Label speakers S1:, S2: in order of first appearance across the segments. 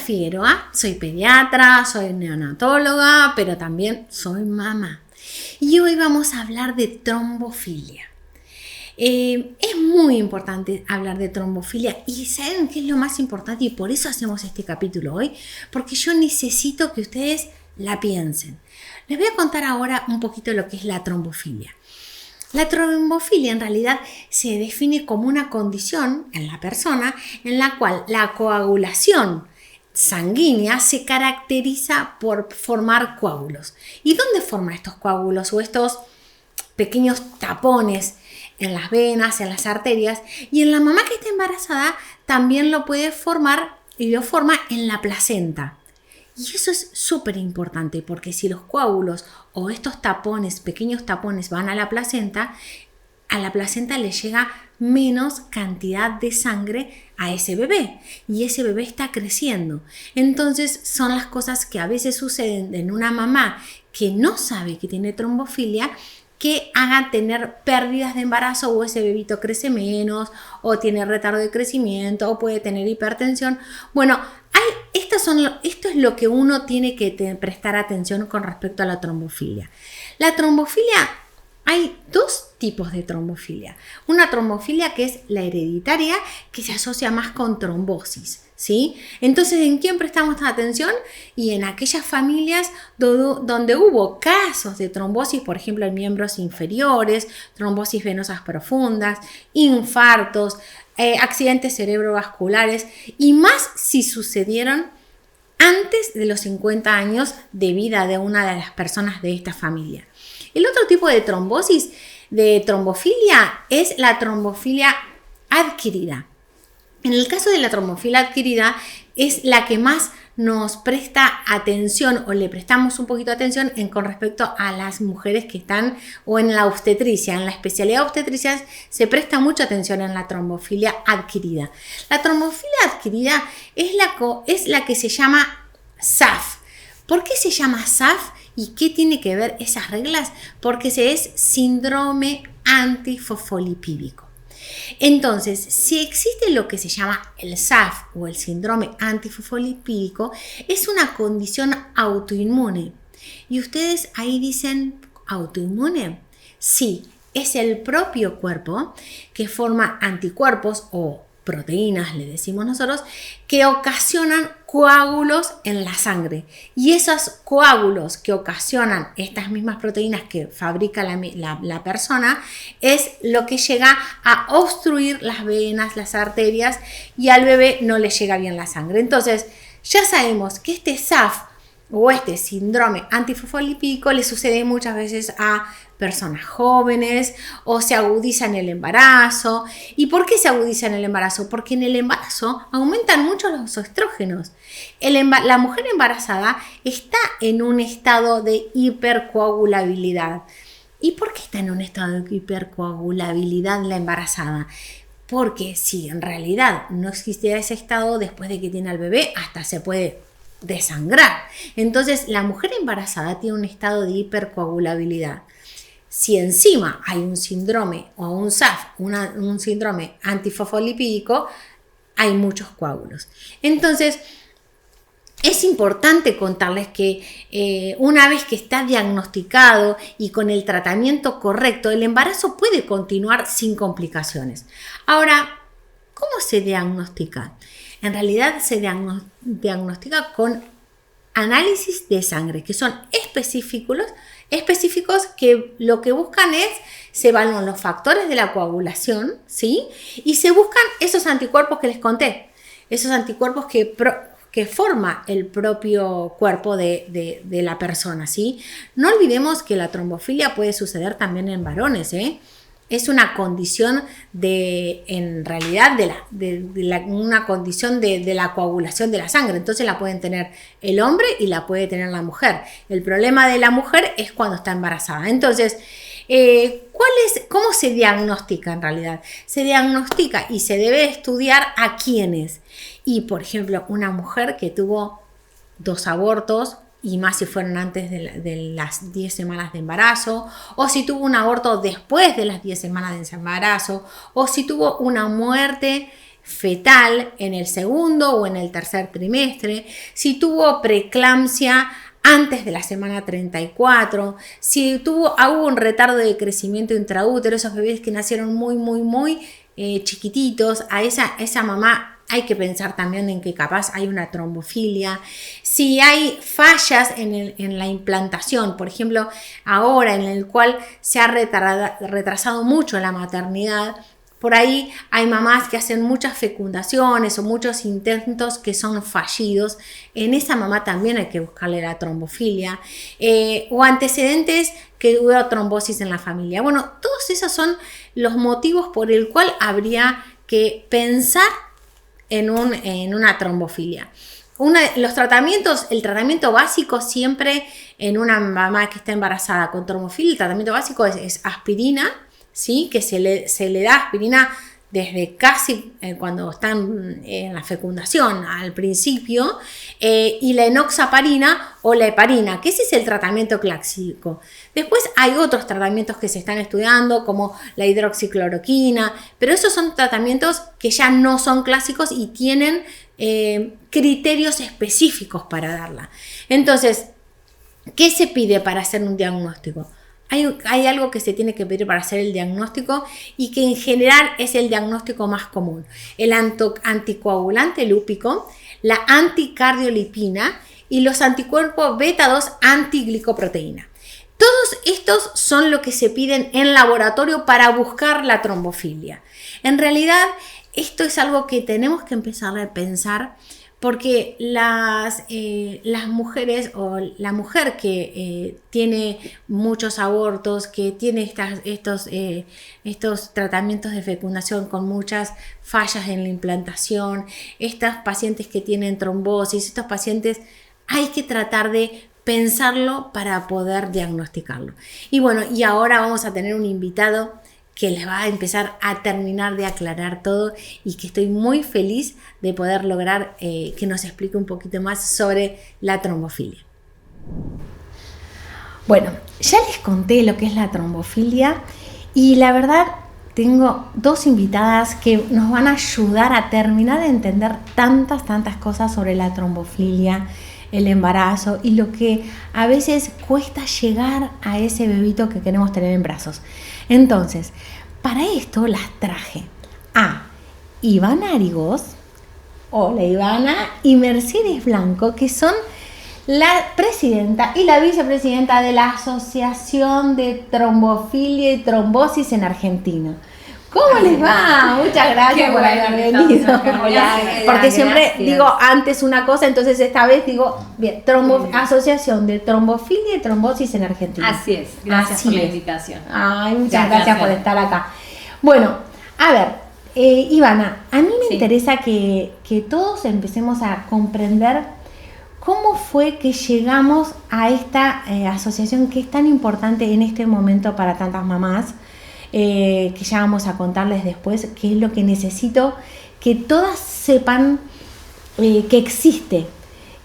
S1: Figueroa, soy pediatra, soy neonatóloga, pero también soy mamá. Y hoy vamos a hablar de trombofilia. Es muy importante hablar de trombofilia y ¿saben qué es lo más importante? Y por eso hacemos este capítulo hoy, porque yo necesito que ustedes la piensen. Les voy a contar ahora un poquito lo que es la trombofilia. La trombofilia en realidad se define como una condición en la persona en la cual la coagulación sanguínea se caracteriza por formar coágulos. ¿Y dónde forman estos coágulos o estos pequeños tapones? En las venas, en las arterias, y en la mamá que está embarazada también lo puede formar y lo forma en la placenta. Y eso es súper importante porque si los coágulos o estos tapones, pequeños tapones van a la placenta le llega menos cantidad de sangre a ese bebé y ese bebé está creciendo. Entonces son las cosas que a veces suceden en una mamá que no sabe que tiene trombofilia, que haga tener pérdidas de embarazo o ese bebito crece menos o tiene retardo de crecimiento o puede tener hipertensión. Bueno, esto es lo que uno tiene que prestar atención con respecto a la trombofilia. La trombofilia, hay dos tipos de trombofilia. Una trombofilia que es la hereditaria, que se asocia más con trombosis. ¿Sí? Entonces, ¿en quién prestamos atención? Y en aquellas familias donde hubo casos de trombosis, por ejemplo, en miembros inferiores, trombosis venosas profundas, infartos, accidentes cerebrovasculares y más si sucedieron antes de los 50 años de vida de una de las personas de esta familia. El otro tipo de trombosis, de trombofilia, es la trombofilia adquirida. En el caso de la trombofilia adquirida es la que más nos presta atención o le prestamos un poquito de atención con respecto a las mujeres que están o en la obstetricia. En la especialidad de obstetricia se presta mucha atención en la trombofilia adquirida. La trombofilia adquirida es la que se llama SAF. ¿Por qué se llama SAF y qué tiene que ver esas reglas? Porque es síndrome antifosfolipídico. Entonces, si existe lo que se llama el SAF o el síndrome antifosfolipídico, es una condición autoinmune. Y ustedes ahí dicen, ¿autoinmune? Sí, es el propio cuerpo que forma anticuerpos o proteínas, le decimos nosotros, que ocasionan coágulos en la sangre. Y esos coágulos que ocasionan estas mismas proteínas que fabrica la persona es lo que llega a obstruir las venas, las arterias y al bebé no le llega bien la sangre. Entonces, ya sabemos que este SAF o este síndrome antifosfolipídico le sucede muchas veces a personas jóvenes o se agudiza en el embarazo. ¿Y por qué se agudiza en el embarazo? Porque en el embarazo aumentan mucho los estrógenos. La mujer embarazada está en un estado de hipercoagulabilidad. ¿Y por qué está en un estado de hipercoagulabilidad la embarazada? Porque si en realidad no existiera ese estado, después de que tiene al bebé, hasta se puede desangrar. Entonces, la mujer embarazada tiene un estado de hipercoagulabilidad. Si encima hay un síndrome o un SAF, un síndrome antifosfolipídico, hay muchos coágulos. Entonces, es importante contarles que una vez que está diagnosticado y con el tratamiento correcto, el embarazo puede continuar sin complicaciones. Ahora, ¿cómo se diagnostica? En realidad se diagnostica con análisis de sangre, que son específicos que lo que buscan se evalúan los factores de la coagulación, ¿sí? Y se buscan esos anticuerpos que les conté, esos anticuerpos que forma el propio cuerpo de la persona, ¿sí? No olvidemos que la trombofilia puede suceder también en varones, ¿eh? Es una condición en realidad una condición de la coagulación de la sangre. Entonces la pueden tener el hombre y la puede tener la mujer. El problema de la mujer es cuando está embarazada. Entonces, ¿cómo se diagnostica en realidad? Se diagnostica y se debe estudiar a quiénes. Y, por ejemplo, una mujer que tuvo 2 abortos, y más si fueron antes de las 10 semanas de embarazo, o si tuvo un aborto después de las 10 semanas de embarazo, o si tuvo una muerte fetal en el segundo o en el tercer trimestre, si tuvo preeclampsia antes de la semana 34, si hubo un retardo de crecimiento intraútero, esos bebés que nacieron muy chiquititos, a esa mamá hay que pensar también en que capaz hay una trombofilia. Si hay fallas en la implantación, por ejemplo, ahora en el cual se ha retrasado mucho la maternidad, por ahí hay mamás que hacen muchas fecundaciones o muchos intentos que son fallidos. En esa mamá también hay que buscarle la trombofilia o antecedentes que hubo trombosis en la familia. Bueno, todos esos son los motivos por el cual habría que pensar en una trombofilia. Los tratamientos, el tratamiento básico siempre en una mamá que está embarazada con trombofilia, el tratamiento básico es aspirina, ¿sí? Que se le da aspirina desde casi cuando están en la fecundación al principio, y la enoxaparina o la heparina, que ese es el tratamiento clásico. Después hay otros tratamientos que se están estudiando, como la hidroxicloroquina, pero esos son tratamientos que ya no son clásicos y tienen criterios específicos para darla. Entonces, ¿qué se pide para hacer un diagnóstico? Hay algo que se tiene que pedir para hacer el diagnóstico y que en general es el diagnóstico más común. El anticoagulante lúpico, la anticardiolipina y los anticuerpos beta-2 antiglicoproteína. Todos estos son lo que se piden en laboratorio para buscar la trombofilia. En realidad, esto es algo que tenemos que empezar a pensar porque las mujeres o la mujer que tiene muchos abortos, que tiene estos tratamientos de fecundación con muchas fallas en la implantación, estas pacientes que tienen trombosis, estos pacientes hay que tratar de pensarlo para poder diagnosticarlo. Y bueno, y ahora vamos a tener un invitado que les va a empezar a terminar de aclarar todo y que estoy muy feliz de poder lograr que nos explique un poquito más sobre la trombofilia. Bueno, ya les conté lo que es la trombofilia y la verdad tengo dos invitadas que nos van a ayudar a terminar de entender tantas cosas sobre la trombofilia, el embarazo y lo que a veces cuesta llegar a ese bebito que queremos tener en brazos. Entonces, para esto las traje a Ivana Arigós, hola Ivana, y Mercedes Blanco, que son la presidenta y la vicepresidenta de la Asociación de Trombofilia y Trombosis en Argentina. ¿Cómo les va? Muchas gracias por haber venido. Porque siempre digo antes una cosa, entonces esta vez digo, bien, Asociación de Trombofilia y Trombosis en Argentina.
S2: Así es, gracias por la invitación.
S1: Ay, muchas gracias por estar acá. Bueno, a ver, Ivana, a mí me interesa que todos empecemos a comprender cómo fue que llegamos a esta asociación que es tan importante en este momento para tantas mamás. Que ya vamos a contarles después qué es lo que necesito que todas sepan que existe,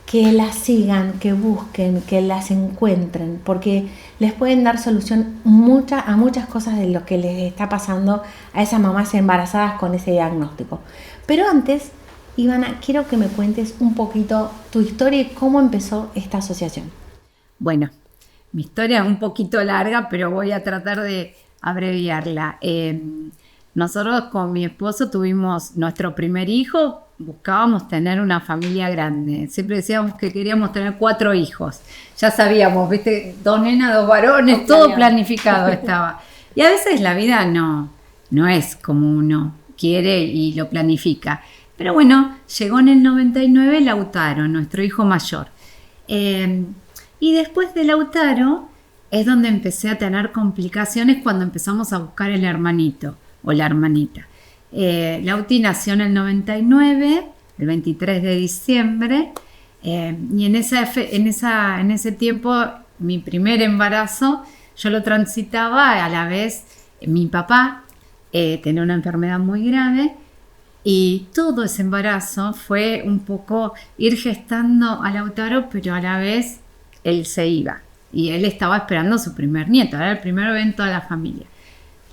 S1: que las sigan, que busquen, que las encuentren, porque les pueden dar solución a muchas cosas de lo que les está pasando a esas mamás embarazadas con ese diagnóstico. Pero antes, Ivana, quiero que me cuentes un poquito tu historia y cómo empezó esta asociación.
S2: Bueno, mi historia es un poquito larga, pero voy a tratar de abreviarla. Nosotros con mi esposo tuvimos nuestro primer hijo, buscábamos tener una familia grande, siempre decíamos que queríamos tener 4 hijos, ya sabíamos, ¿viste? 2 nenas, 2 varones, todo planificado estaba. Y a veces la vida no es como uno quiere y lo planifica. Pero bueno, llegó en el 99 Lautaro, nuestro hijo mayor. Y después de Lautaro es donde empecé a tener complicaciones cuando empezamos a buscar el hermanito o la hermanita. Lauti nació en el 99, el 23 de diciembre, y en ese tiempo, mi primer embarazo, yo lo transitaba a la vez. Mi papá tenía una enfermedad muy grave y todo ese embarazo fue un poco ir gestando a Lautaro, pero a la vez él se iba. Y él estaba esperando su primer nieto, era el primer evento de la familia.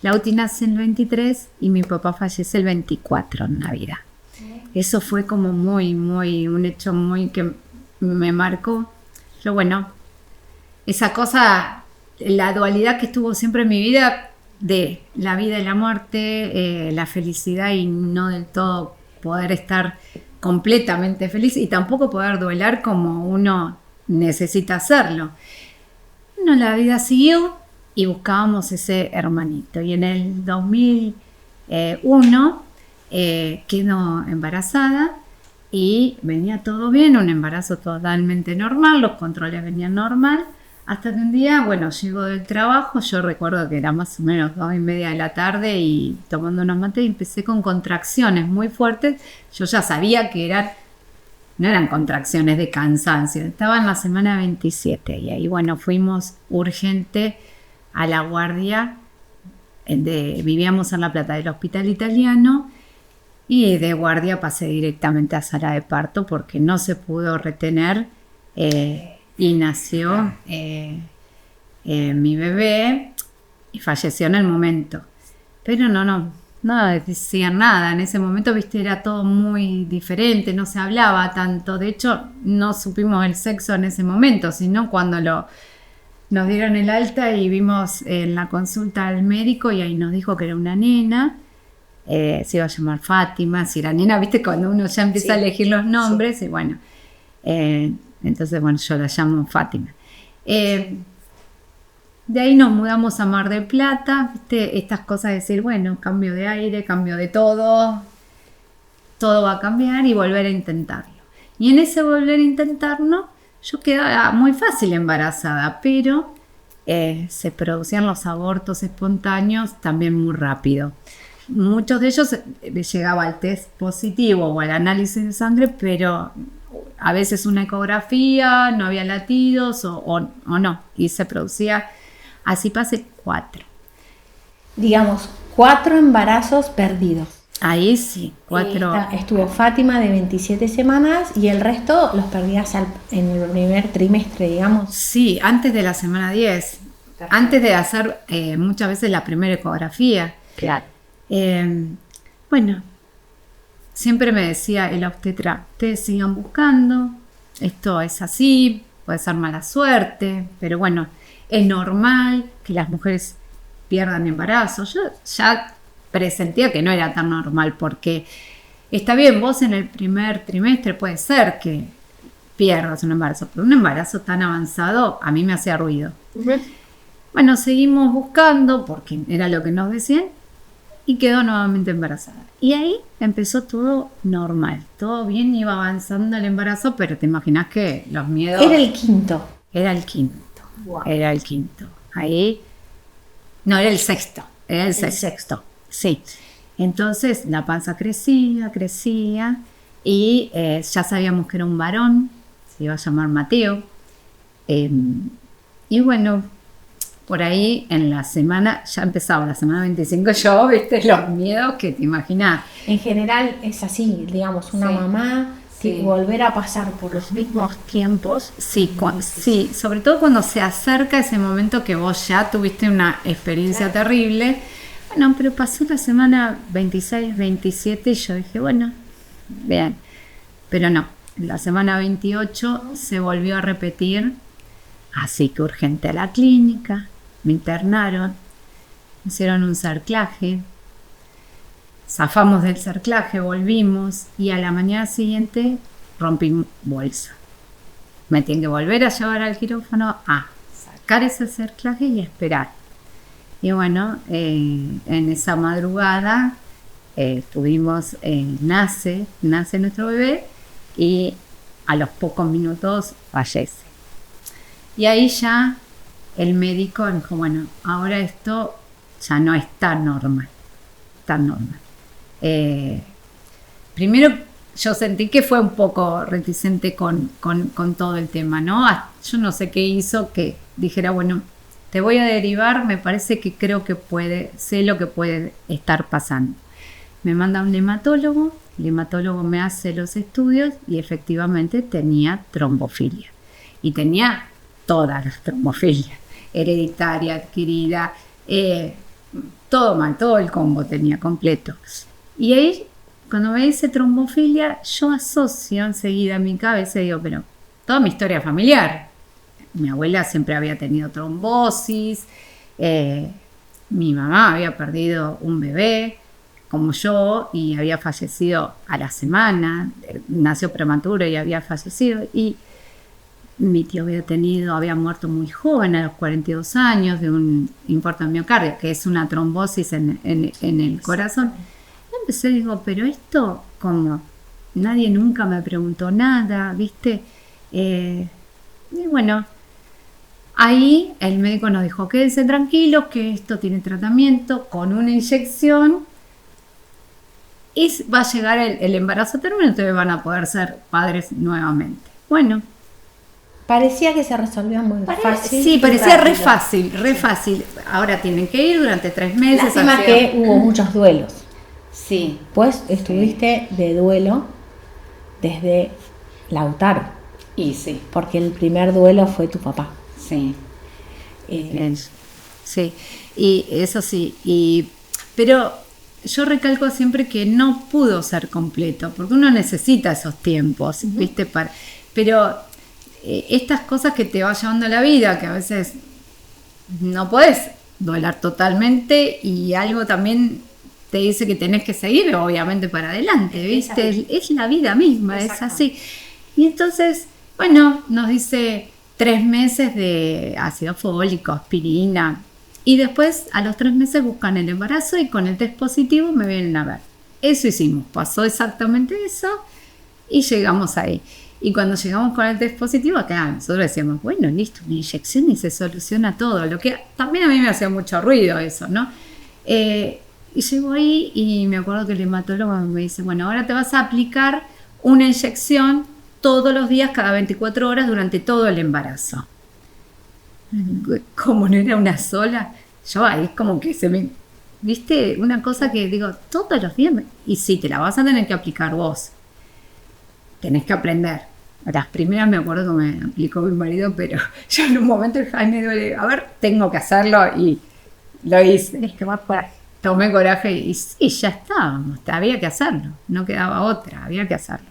S2: Lauti nace en el 23 y mi papá fallece el 24 en Navidad. eso fue como un hecho muy que me marcó. Pero bueno, esa cosa, la dualidad que estuvo siempre en mi vida de la vida y la muerte, la felicidad y no del todo poder estar completamente feliz y tampoco poder duelar como uno necesita hacerlo. Bueno, la vida siguió y buscábamos ese hermanito. Y en el 2001 quedó embarazada y venía todo bien, un embarazo totalmente normal, los controles venían normal. Hasta que un día, bueno, llego del trabajo, yo recuerdo que era más o menos 2:30 de la tarde y tomando unos mates y empecé con contracciones muy fuertes. Yo ya sabía que no eran contracciones de cansancio, estaba en la semana 27 y ahí, bueno, fuimos urgente a la guardia, vivíamos en La Plata, del Hospital Italiano, y de guardia pasé directamente a sala de parto porque no se pudo retener. Y nació mi bebé y falleció en el momento. Pero no decían nada. En ese momento, viste, era todo muy diferente, no se hablaba tanto. De hecho, no supimos el sexo en ese momento, sino cuando nos dieron el alta y vimos en la consulta al médico y ahí nos dijo que era una nena. Se iba a llamar Fátima, si era nena, viste, cuando uno ya empieza a elegir los nombres, y bueno... entonces, bueno, yo la llamo Fátima. De ahí nos mudamos a Mar del Plata, ¿viste? Estas cosas de decir, bueno, cambio de aire, cambio de todo va a cambiar y volver a intentarlo. Y en ese volver a intentarlo, yo quedaba muy fácil embarazada, pero se producían los abortos espontáneos también muy rápido. Muchos de ellos llegaba al test positivo o al análisis de sangre, pero... a veces una ecografía, no había latidos o no, y se producía, así pasé 4.
S1: Digamos, 4 embarazos perdidos.
S2: Ahí sí, 4.
S1: Estuvo Fátima de 27 semanas y el resto los perdías en el primer trimestre, digamos.
S2: Sí, antes de la semana 10, antes de hacer muchas veces la primera ecografía.
S1: Claro.
S2: Bueno, siempre me decía el obstetra, ustedes sigan buscando, esto es así, puede ser mala suerte, pero bueno, es normal que las mujeres pierdan embarazo. Yo ya presentía que no era tan normal porque está bien, vos en el primer trimestre puede ser que pierdas un embarazo, pero un embarazo tan avanzado a mí me hacía ruido. Uh-huh. Bueno, seguimos buscando porque era lo que nos decían. Y quedó nuevamente embarazada. Y ahí empezó todo normal. Todo bien, iba avanzando el embarazo, pero te imaginas que los miedos...
S1: Era el quinto.
S2: Wow. Era el quinto. Ahí... No, era el sexto. Era el sexto. Sí. Entonces la panza crecía. Y ya sabíamos que era un varón. Se iba a llamar Mateo. Y bueno... por ahí en la semana, ya empezaba la semana 25, yo, viste, los miedos que te imaginas.
S1: En general es así, digamos, una mamá, volver a pasar por los mismos tiempos.
S2: Sí, sobre todo cuando se acerca ese momento que vos ya tuviste una experiencia terrible. Bueno, pero pasó la semana 26, 27 y yo dije, bueno, bien. Pero no, la semana 28 se volvió a repetir, así que urgente a la clínica. Me internaron, me hicieron un cerclaje, zafamos del cerclaje, volvimos y a la mañana siguiente rompí bolsa. Me tienen que volver a llevar al quirófano a sacar ese cerclaje y esperar. Y bueno, en esa madrugada nace nuestro bebé y a los pocos minutos fallece. Y ahí ya el médico dijo, bueno, ahora esto ya no es tan normal. Primero yo sentí que fue un poco reticente con todo el tema, ¿no? Yo no sé qué hizo que dijera, bueno, te voy a derivar, me parece que sé lo que puede estar pasando. Me manda a un hematólogo, el hematólogo me hace los estudios y efectivamente tenía trombofilia. Y tenía todas las trombofilias. Hereditaria, adquirida, todo mal, todo el combo tenía completo. Y ahí cuando me dice trombofilia, yo asocio enseguida en mi cabeza y digo, pero toda mi historia familiar. Mi abuela siempre había tenido trombosis, mi mamá había perdido un bebé, como yo, y había fallecido a la semana, nació prematuro y había fallecido, y mi tío había muerto muy joven, a los 42 años, de un infarto de miocardio, que es una trombosis en el corazón. Y empecé, digo, pero esto, como nadie nunca me preguntó nada, ¿viste? Y bueno, ahí el médico nos dijo, quédense tranquilos, que esto tiene tratamiento con una inyección y va a llegar el embarazo a término, y ustedes van a poder ser padres nuevamente. Bueno.
S1: Parecía que se resolvía muy fácil.
S2: Sí, parecía re fácil. Ahora tienen que ir durante 3 meses.
S1: Lástima que hubo muchos duelos.
S2: Sí.
S1: Pues estuviste de duelo desde Lautaro.
S2: Y sí.
S1: Porque el primer duelo fue tu papá.
S2: Sí. Sí. Y eso sí. Pero yo recalco siempre que no pudo ser completo, porque uno necesita esos tiempos, ¿viste? Pero estas cosas que te va llevando la vida, que a veces no podés doler totalmente, y algo también te dice que tenés que seguir, obviamente, para adelante, ¿viste? Es la vida misma, es así. Y entonces, bueno, nos dice 3 meses de ácido fólico, aspirina, y después a los 3 meses buscan el embarazo y con el test positivo me vienen a ver. Eso hicimos, pasó exactamente eso y llegamos ahí. Y cuando llegamos con el test positivo, acá nosotros decíamos, bueno, listo, una inyección y se soluciona todo. Lo que también a mí me hacía mucho ruido eso, ¿no? Y llego ahí y me acuerdo que el hematólogo me dice, bueno, ahora te vas a aplicar una inyección todos los días, cada 24 horas, durante todo el embarazo. Como no era una sola, yo ahí como que se me... ¿Viste? Una cosa que digo, todos los días, y sí, te la vas a tener que aplicar vos. Tenés que aprender. Las primeras me acuerdo que me aplicó mi marido, pero yo en un momento me duele, a ver, tengo que hacerlo, y lo hice. Es que tomé coraje y ya estábamos, había que hacerlo, no quedaba otra, había que hacerlo.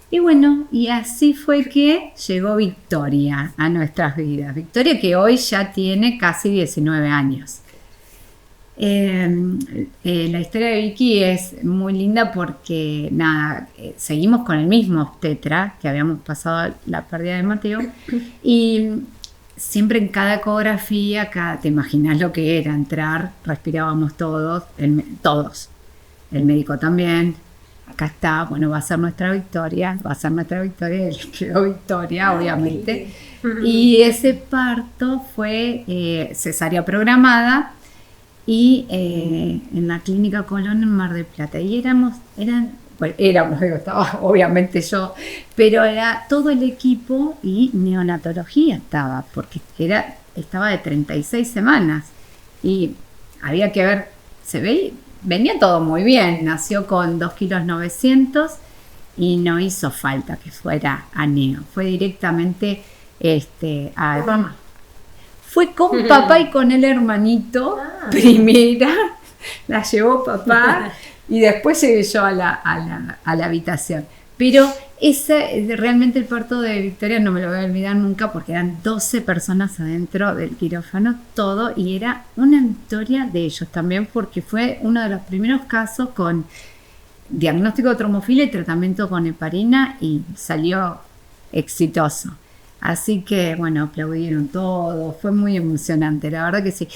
S2: Y bueno, y así fue que llegó Victoria a nuestras vidas. Victoria, que hoy ya tiene casi 19 años. La historia de Vicky es muy linda porque, nada, seguimos con el mismo obstetra, que habíamos pasado la pérdida de Mateo, y siempre en cada ecografía, te imaginas lo que era entrar, respirábamos todos, el médico también. Acá está, bueno, va a ser nuestra Victoria, él quedó Victoria, obviamente. Y ese parto fue cesárea programada, y en la Clínica Colón en Mar del Plata. Y estaba obviamente yo, pero era todo el equipo, y neonatología estaba, porque estaba de 36 semanas. Y había que ver, venía todo muy bien, nació con 2,9 kilos y no hizo falta que fuera a neo, fue directamente a mamá. Fue con papá y con el hermanito, primera, la llevó papá y después llegué yo a la habitación. Pero realmente el parto de Victoria no me lo voy a olvidar nunca, porque eran 12 personas adentro del quirófano, todo, y era una victoria de ellos también, porque fue uno de los primeros casos con diagnóstico de trombofilia y tratamiento con heparina, y salió exitoso. Así que, bueno, aplaudieron todo, fue muy emocionante, la verdad que sí.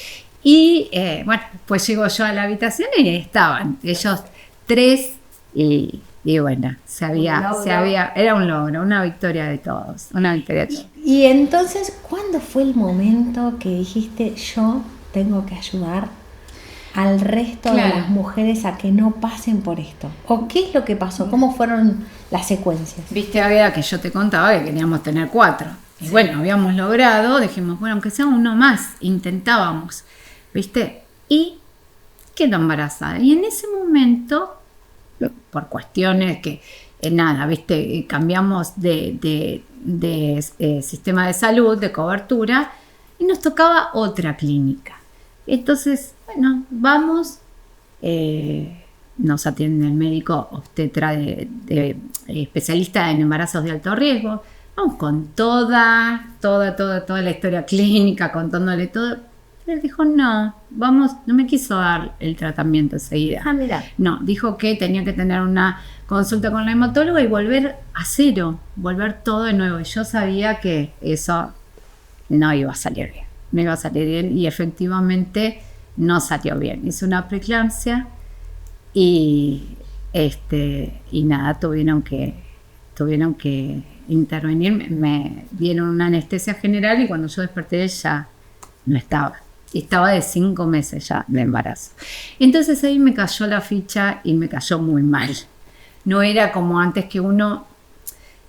S2: Y, bueno, pues llego yo a la habitación y ahí estaban ellos 3, y bueno, era un logro, una victoria de todos,
S1: Y entonces, ¿cuándo fue el momento que dijiste, yo tengo que ayudar al resto de las mujeres a que no pasen por esto? ¿O qué es lo que pasó? ¿Cómo fueron las secuencias?
S2: Viste, había que yo te contaba que queríamos tener 4. Y bueno, habíamos logrado, dijimos, bueno, aunque sea uno más, intentábamos, ¿viste? Y quedó embarazada. Y en ese momento, por cuestiones que, nada, ¿viste? Cambiamos de sistema de salud, de cobertura, y nos tocaba otra clínica. Entonces, bueno, vamos, nos atiende el médico obstetra de especialista en embarazos de alto riesgo. Vamos con toda la historia clínica, contándole todo. Él dijo, no me quiso dar el tratamiento enseguida.
S1: Mira.
S2: No, dijo que tenía que tener una consulta con la hematóloga y volver a cero, volver todo de nuevo. Y yo sabía que eso no iba a salir bien. Y efectivamente no salió bien. Hice una preeclampsia y nada, tuvieron que intervenir, me dieron una anestesia general y cuando yo desperté ya no estaba de 5 meses ya de embarazo. Entonces ahí me cayó la ficha y me cayó muy mal. No era como antes que uno,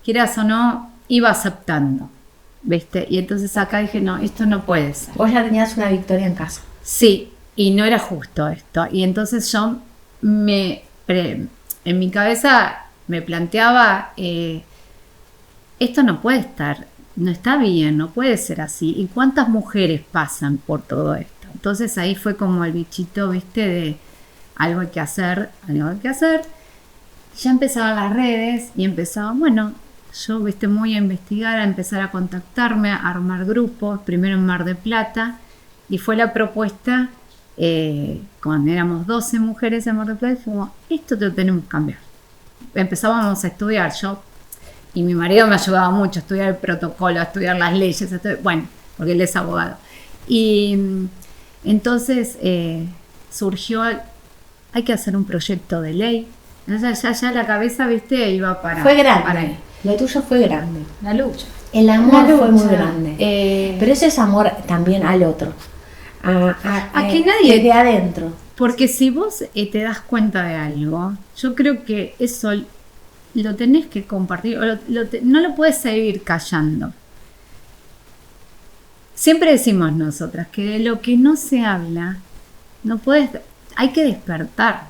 S2: quieras o no, iba aceptando, ¿viste? Y entonces acá dije, no, esto no puede ser.
S1: Vos ya tenías una victoria en casa.
S2: Sí, y no era justo esto. Y entonces yo en mi cabeza me planteaba, esto no puede estar, no está bien, no puede ser así. ¿Y cuántas mujeres pasan por todo esto? Entonces ahí fue como el bichito, ¿viste? De algo hay que hacer. Ya empezaban las redes y empezaba, yo, ¿viste? Muy a investigar, a empezar a contactarme, a armar grupos, primero en Mar del Plata, y fue la propuesta, cuando éramos 12 mujeres en Mar del Plata, dijimos, esto te lo tenemos que cambiar. Empezábamos a estudiar, yo y mi marido me ayudaba mucho a estudiar el protocolo, a estudiar las leyes, porque él es abogado. Y entonces surgió, hay que hacer un proyecto de ley. Entonces ya la cabeza, ¿viste? Iba para...
S1: Fue grande.
S2: Para ahí.
S1: Lo tuyo fue grande.
S2: La lucha.
S1: El amor fue muy grande. Pero ese es amor también al otro.
S2: A que nadie...
S1: Desde adentro.
S2: Porque si vos te das cuenta de algo, yo creo que eso lo tenés que compartir, no lo puedes seguir callando. Siempre decimos nosotras que de lo que no se habla, hay que despertar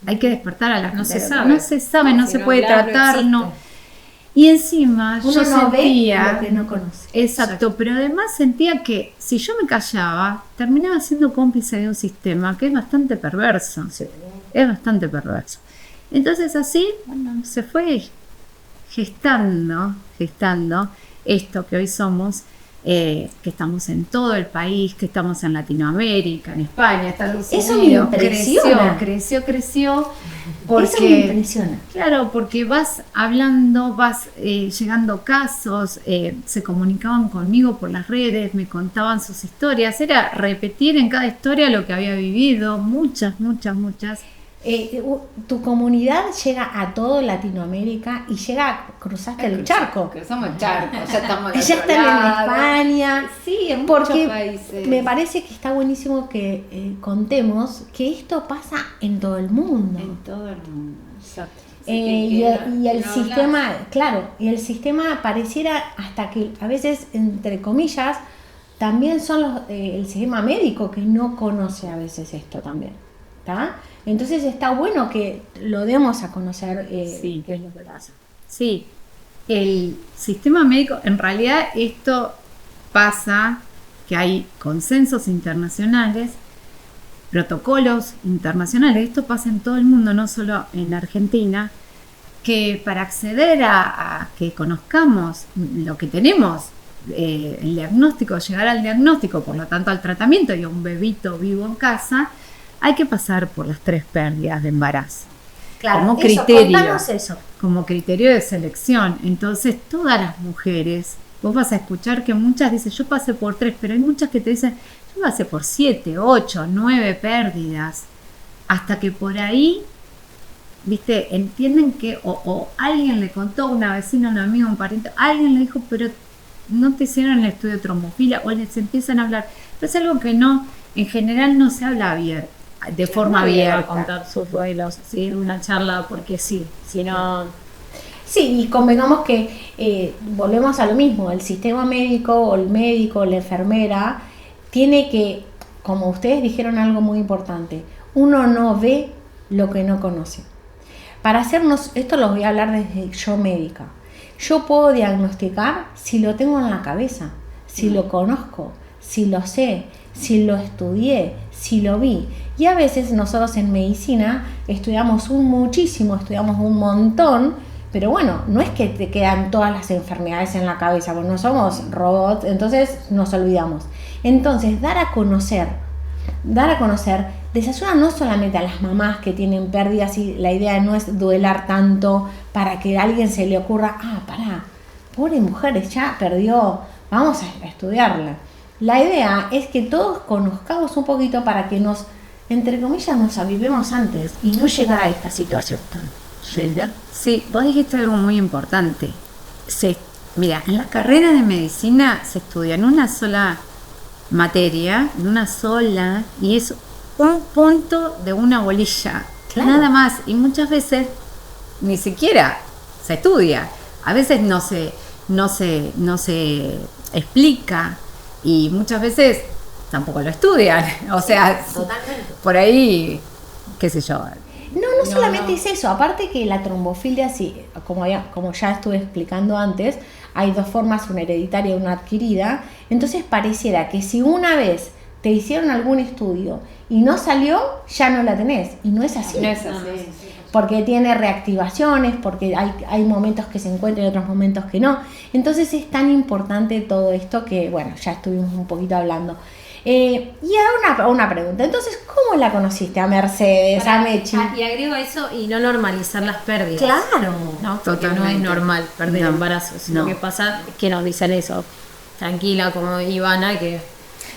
S2: a la gente.
S3: No se sabe,
S2: no se puede tratar, no. Y encima
S1: uno
S2: yo
S1: no
S2: sentía
S1: ve lo que no conoce.
S2: Exacto, pero además sentía que si yo me callaba, terminaba siendo cómplice de un sistema que es bastante perverso.
S1: Sí.
S2: Es bastante perverso. Entonces así, se fue gestando esto que hoy somos, que estamos en todo el país, que estamos en Latinoamérica, en España, Estados Unidos.
S1: Eso me impresiona.
S2: Creció. Porque,
S1: eso me impresiona.
S2: Claro, porque vas hablando, vas llegando casos, se comunicaban conmigo por las redes, me contaban sus historias, era repetir en cada historia lo que había vivido, muchas.
S1: Tu comunidad llega a todo Latinoamérica y cruzaste el charco.
S3: Cruzamos el charco, ya estamos
S1: Ya están en España.
S3: Sí, en muchos
S1: Porque
S3: países.
S1: me parece que está buenísimo que contemos que esto pasa en todo el mundo.
S3: En todo el mundo, exacto.
S1: Y el sistema, claro, y el sistema pareciera hasta que a veces, entre comillas, también son el sistema médico que no conoce a veces esto también, ¿está? Entonces está bueno que lo demos a conocer qué es lo que pasa.
S2: Sí, el sistema médico, en realidad esto pasa que hay consensos internacionales, protocolos internacionales, esto pasa en todo el mundo, no solo en Argentina, que para acceder a que conozcamos lo que tenemos, el diagnóstico, llegar al diagnóstico, por lo tanto al tratamiento y a un bebito vivo en casa, hay que pasar por las 3 pérdidas de embarazo.
S1: Claro,
S2: como criterio.
S1: Eso.
S2: Como criterio de selección. Entonces, todas las mujeres, vos vas a escuchar que muchas dicen, yo pasé por 3, pero hay muchas que te dicen, yo pasé por 7, 8, 9 pérdidas. Hasta que por ahí, viste, entienden que, o alguien le contó, una vecina, un amigo, un pariente, alguien le dijo, pero no te hicieron el estudio de trombofilia, o les empiezan a hablar. Pero es algo que no, en general no se habla abierto. De forma abierta, contar sus duelos, ¿sí? Una charla, porque sí, si no...
S1: Sí, y convengamos que volvemos a lo mismo, el sistema médico, o el médico, la enfermera, tiene que, como ustedes dijeron algo muy importante, uno no ve lo que no conoce. Para hacernos, esto lo voy a hablar desde yo médica, yo puedo diagnosticar si lo tengo en la cabeza, si lo conozco, si lo sé, si lo estudié, si lo vi. Y a veces nosotros en medicina estudiamos muchísimo, estudiamos un montón, pero bueno, no es que te quedan todas las enfermedades en la cabeza, porque no somos robots, entonces nos olvidamos. Entonces, dar a conocer, les ayuda no solamente a las mamás que tienen pérdidas, y la idea no es duelar tanto para que a alguien se le ocurra, pará, pobre mujer, ya perdió, vamos a estudiarla. La idea es que todos conozcamos un poquito para que nos, entre comillas, nos avivemos antes y no llegar a esta situación.
S2: Sí, vos dijiste algo muy importante. Mira, en la carrera de medicina se estudia en una sola materia, y es un punto de una bolilla,
S1: Claro.
S2: nada más. Y muchas veces ni siquiera se estudia. A veces no se explica y muchas veces tampoco lo estudian. O sea,
S1: Totalmente.
S2: por ahí, qué sé yo.
S1: No solamente es eso, aparte que la trombofilia, sí, como ya estuve explicando antes, hay dos formas, una hereditaria y una adquirida. Entonces pareciera que si una vez te hicieron algún estudio y no salió, ya no la tenés. Y no es así.
S3: No es así.
S1: Porque tiene reactivaciones, porque hay momentos que se encuentran y otros momentos que no. Entonces es tan importante todo esto que, bueno, ya estuvimos un poquito hablando. Y ahora una pregunta. Entonces, ¿cómo la conociste a Mercedes, a Mechi?
S4: Y agrego eso y no normalizar las pérdidas.
S1: Claro.
S4: ¿No? Porque no es
S2: Totalmente.
S4: normal perder
S2: No.
S4: embarazos.
S2: No.
S4: Lo que pasa es que nos dicen eso. Tranquila, como Ivana, que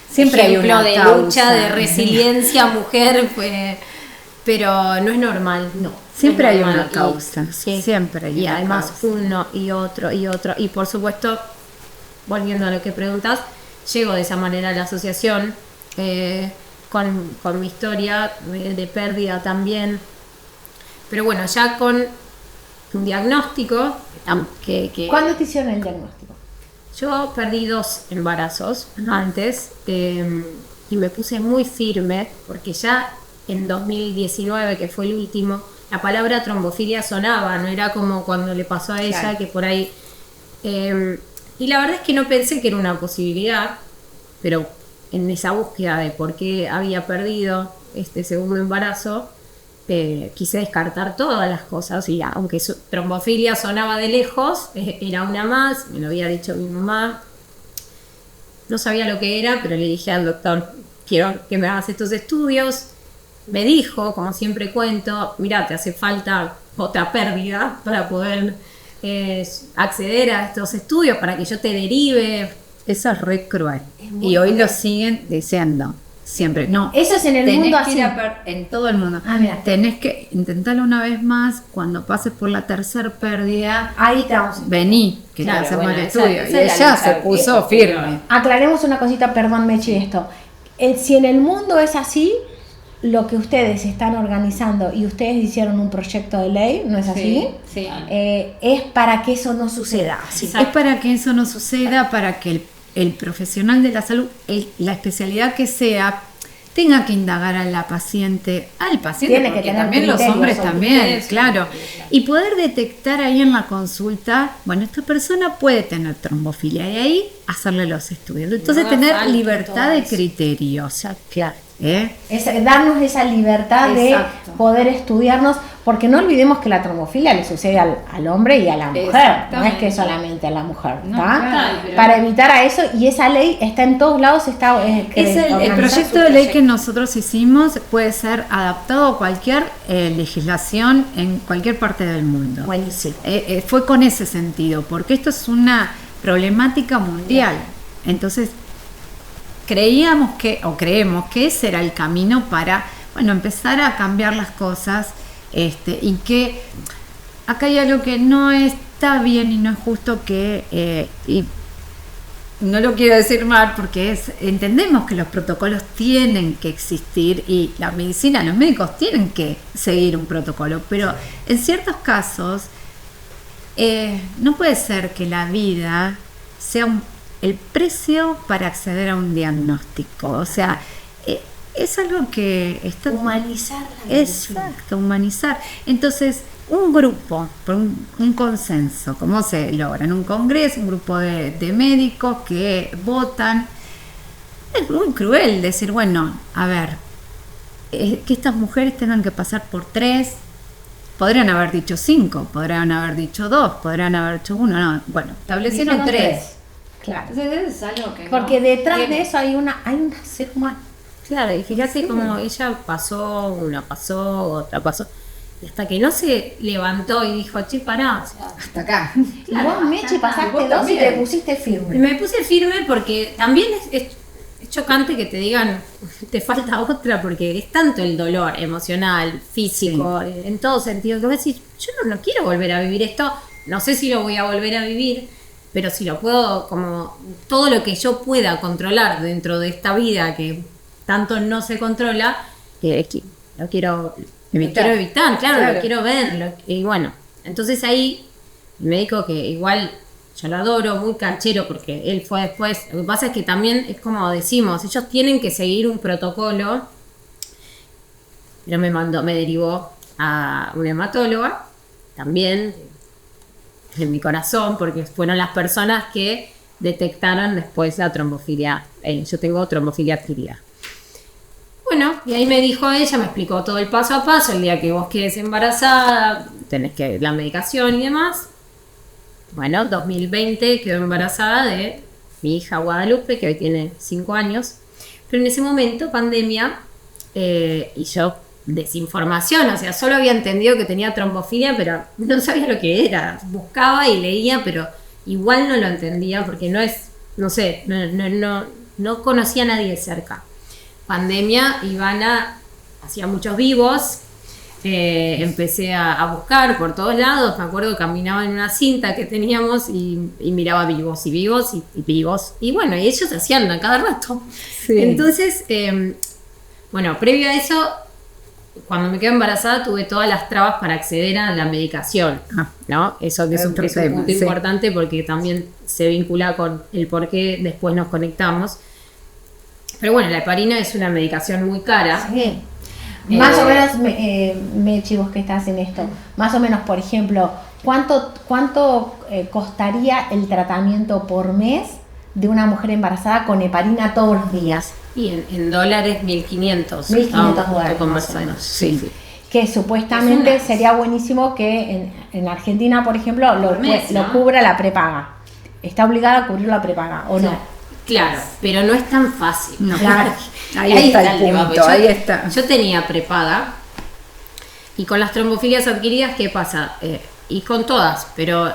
S2: Siempre hay
S4: ejemplo
S2: una
S4: de
S2: causa.
S4: lucha, de resiliencia, mujer, pues, pero no es normal. No.
S2: Siempre
S4: No es
S2: hay
S4: normal.
S2: una causa. Siempre hay
S4: Y
S2: una
S4: además
S2: causa.
S4: uno y otro y otro. Y por supuesto, volviendo a lo que preguntas, llego de esa manera a la asociación con mi historia de pérdida también. Pero bueno, ya con un diagnóstico que
S1: ¿Cuándo te hicieron el diagnóstico?
S4: yo perdí 2 embarazos antes y me puse muy firme porque ya en 2019, que fue el último, la palabra trombofilia sonaba, no era como cuando le pasó a ella,
S1: Claro.
S4: que por ahí... y la verdad es que no pensé que era una posibilidad, pero en esa búsqueda de por qué había perdido este segundo embarazo, quise descartar todas las cosas y aunque trombofilia sonaba de lejos, era una más, me lo había dicho mi mamá, no sabía lo que era, pero le dije al doctor, quiero que me hagas estos estudios. Me dijo, como siempre cuento, mira, te hace falta otra pérdida para poder acceder a estos estudios, para que yo te derive.
S2: Eso es re cruel. Y hoy lo siguen diciendo. Siempre. No.
S1: Eso es en el
S2: tenés
S1: mundo
S2: que
S1: así.
S2: ir en todo el mundo.
S1: Mira.
S2: Tenés que intentarlo una vez más. Cuando pases por la tercera pérdida,
S1: Ahí te vamos.
S2: vení, que
S3: Claro,
S2: te hacemos
S3: bueno,
S2: el
S3: esa-
S2: estudio.
S3: esa
S2: Y
S3: es la
S2: ella
S3: lucha
S2: se
S3: que-
S2: puso firme.
S1: Aclaremos una cosita, perdón Mechi, esto. Si en el mundo es así, lo que ustedes están organizando y ustedes hicieron un proyecto de ley, ¿no es así?
S3: Sí.
S1: Es para que eso no suceda.
S2: Es para que eso no suceda, para que el profesional de la salud, la especialidad que sea, tenga que indagar a la paciente, al paciente,
S1: Tiene que
S2: porque
S1: tener
S2: también los
S1: criterio,
S2: hombres
S1: son
S2: también,
S1: criterios.
S2: claro, y poder detectar ahí en la consulta, bueno, esta persona puede tener trombofilia y ahí hacerle los estudios. Entonces
S4: haga
S2: tener
S4: falta
S2: libertad
S4: todo
S2: de
S4: eso.
S2: criterios,
S1: Claro.
S2: ¿eh?
S1: Darnos esa libertad
S3: Exacto.
S1: de poder estudiarnos, porque no olvidemos que la trombofilia le sucede al hombre y a la mujer, no es
S3: Exactamente.
S1: que solamente a la mujer,
S3: No,
S1: ¿tá?
S3: claro, pero-
S1: Para evitar a eso, y esa ley está en todos lados, está
S2: Es el
S1: organizada
S2: proyecto
S1: su
S2: de ley
S1: proyecto.
S2: que nosotros hicimos puede ser adaptado a cualquier legislación en cualquier parte del mundo.
S1: Buenísimo.
S2: Fue con ese sentido, porque esto es una problemática mundial. Entonces, creemos que ese era el camino para, bueno, empezar a cambiar las cosas, y que acá hay algo que no está bien y no es justo y no lo quiero decir mal porque entendemos que los protocolos tienen que existir y la medicina, los médicos tienen que seguir un protocolo, pero en ciertos casos no puede ser que la vida sea el precio para acceder a un diagnóstico. O sea, es algo que está...
S1: Humanizar la medicina.
S2: Exacto, humanizar. Entonces, un grupo, por un consenso, ¿cómo se logra? En un congreso, un grupo de médicos que votan es muy cruel decir, bueno, a ver, que estas mujeres tengan que pasar por 3, podrían haber dicho 5, podrían haber dicho 2, podrían haber dicho 1, no, bueno, establecieron 3.
S1: Claro.
S3: Entonces es algo que
S1: Porque
S3: no-
S1: detrás
S3: que-
S1: de eso hay una ser humano.
S4: Claro, y fíjate como ella pasó, una pasó, otra pasó. Y hasta que no se levantó y dijo, che, pará. O sea,
S3: Hasta acá.
S1: Y vos, Mechi, pasaste
S3: vos
S1: 2 y
S3: también.
S1: te pusiste firme.
S4: me puse firme porque también es chocante que te digan, te falta otra, porque es tanto el dolor emocional, físico, en todo sentido, que vos decís, yo no quiero volver a vivir esto, no sé si lo voy a volver a vivir, pero si lo puedo, como todo lo que yo pueda controlar dentro de esta vida que tanto no se controla, lo quiero evitar, claro, lo quiero ver. Y bueno, entonces ahí el médico, que igual yo lo adoro, muy canchero, porque él fue después. Lo que pasa es que también es como decimos, ellos tienen que seguir un protocolo, pero me derivó a una hematóloga, también en mi corazón, porque fueron las personas que detectaron después la trombofilia. Yo tengo trombofilia adquirida. Bueno, y ahí me dijo ella, me explicó todo el paso a paso, el día que vos quedes embarazada, tenés que la medicación y demás. Bueno, 2020 quedó embarazada de mi hija Guadalupe, que hoy tiene 5 años. Pero en ese momento, pandemia, y yo desinformación, o sea, solo había entendido que tenía trombofilia, pero no sabía lo que era. Buscaba y leía, pero igual no lo entendía porque no es, no sé, no conocía a nadie cerca. Pandemia, Ivana hacía muchos vivos, empecé a buscar por todos lados, me acuerdo que caminaba en una cinta que teníamos y miraba vivos y vivos y vivos, y bueno, y ellos hacían a cada rato.
S2: Sí.
S4: Entonces, bueno, previo a eso, cuando me quedé embarazada tuve todas las trabas para acceder a la medicación, ¿no? Eso que es un
S2: Otro tema,
S4: punto
S2: sí.
S4: importante porque también se vincula con el por qué después nos conectamos. Pero bueno, la heparina es una medicación muy cara.
S1: Sí. Más o menos, Mechi, vos que estás en esto, más o menos, por ejemplo, ¿cuánto costaría el tratamiento por mes de una mujer embarazada con heparina todos los días?
S4: Y en dólares 1.500.
S1: 1.500
S4: Ah,
S1: dólares,
S4: conversando.
S1: más o menos.
S4: Sí.
S1: Que supuestamente
S3: Es una-
S1: sería buenísimo que en Argentina, por ejemplo, lo
S3: mes, ¿no?
S1: cubra la prepaga. Está obligada a cubrir la prepaga, ¿o no?
S4: Claro, pero no es tan fácil.
S2: No.
S1: Claro.
S2: Ahí está el
S4: tema,
S2: punto,
S4: porque
S2: ahí está.
S4: Yo tenía prepaga y con las trombofilias adquiridas, ¿qué pasa? Y con todas, pero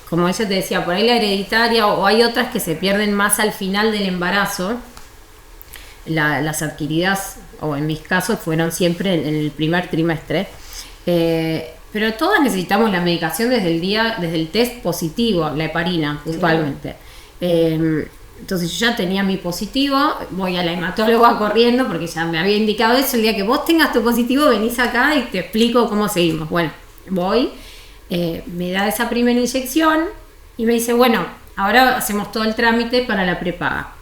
S4: como ella te decía, por ahí la hereditaria o hay otras que se pierden más al final del embarazo. Las adquiridas, o en mis casos, fueron siempre en el primer trimestre. Pero todas necesitamos la medicación desde el test positivo, la heparina, puntualmente. Entonces yo ya tenía mi positivo, voy a la hematóloga corriendo porque ya me había indicado eso. El día que vos tengas tu positivo, venís acá y te explico cómo seguimos. Bueno, voy, me da esa primera inyección y me dice, bueno, ahora hacemos todo el trámite para la prepaga.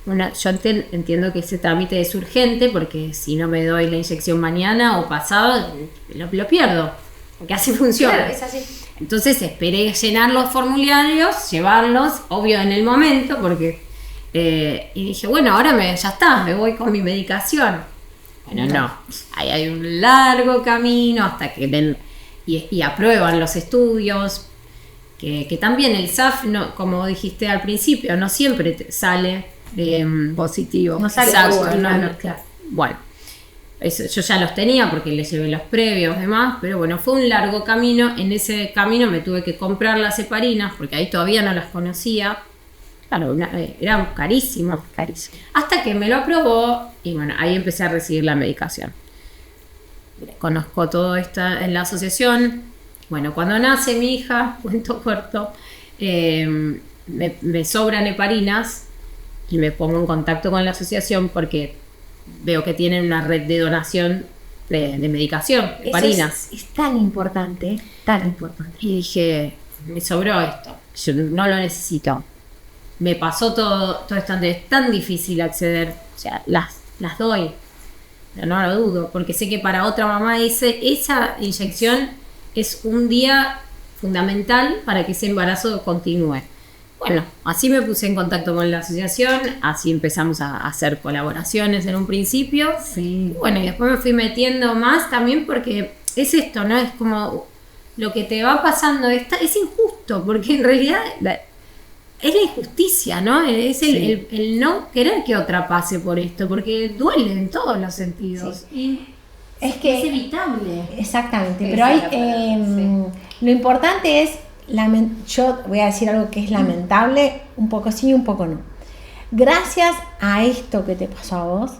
S4: Bueno, yo entiendo que ese trámite es urgente porque si no me doy la inyección mañana o pasado, lo pierdo, porque así funciona.
S1: Claro, es así.
S4: Entonces esperé llenar los formularios, llevarlos, obvio en el momento, porque y dije, bueno, ahora ya está, me voy con mi medicación. Bueno, no, ahí hay un largo camino hasta que ven y aprueban los estudios, que también el SAF, no, como dijiste al principio, no siempre sale
S2: Positivo.
S1: No sale
S4: exacto,
S1: seguro,
S4: no,
S1: claro.
S4: claro. Bueno, eso, yo ya los tenía porque les llevé los previos y demás, pero bueno, fue un largo camino. En ese camino me tuve que comprar las heparinas porque ahí todavía no las conocía. Claro, eran carísimas, hasta que me lo aprobó y bueno, ahí empecé a recibir la medicación. Conozco todo esto en la asociación. Bueno, cuando nace mi hija, cuento corto, me sobran heparinas y me pongo en contacto con la asociación porque veo que tienen una red de donación de medicación, heparinas.
S1: Eso es tan importante, tan importante.
S4: Y dije, me sobró esto, yo no lo necesito. Me pasó todo esto antes, es tan difícil acceder, o sea, las doy, pero no lo dudo, porque sé que para otra mamá esa inyección es un día fundamental para que ese embarazo continúe. Bueno, así me puse en contacto con la asociación, así empezamos a hacer colaboraciones en un principio.
S2: Sí.
S4: Bueno, y después me fui metiendo más también porque es esto, ¿no? Es como lo que te va pasando, es injusto, porque en realidad es la injusticia, ¿no? Es el no querer que otra pase por esto, porque duele en todos los sentidos. Y
S1: Es que
S4: es evitable.
S1: exactamente,
S3: Esa
S1: pero hay,
S3: es la palabra,
S1: lo importante es, yo voy a decir algo que es lamentable, un poco sí y un poco no. Gracias a esto que te pasó a vos,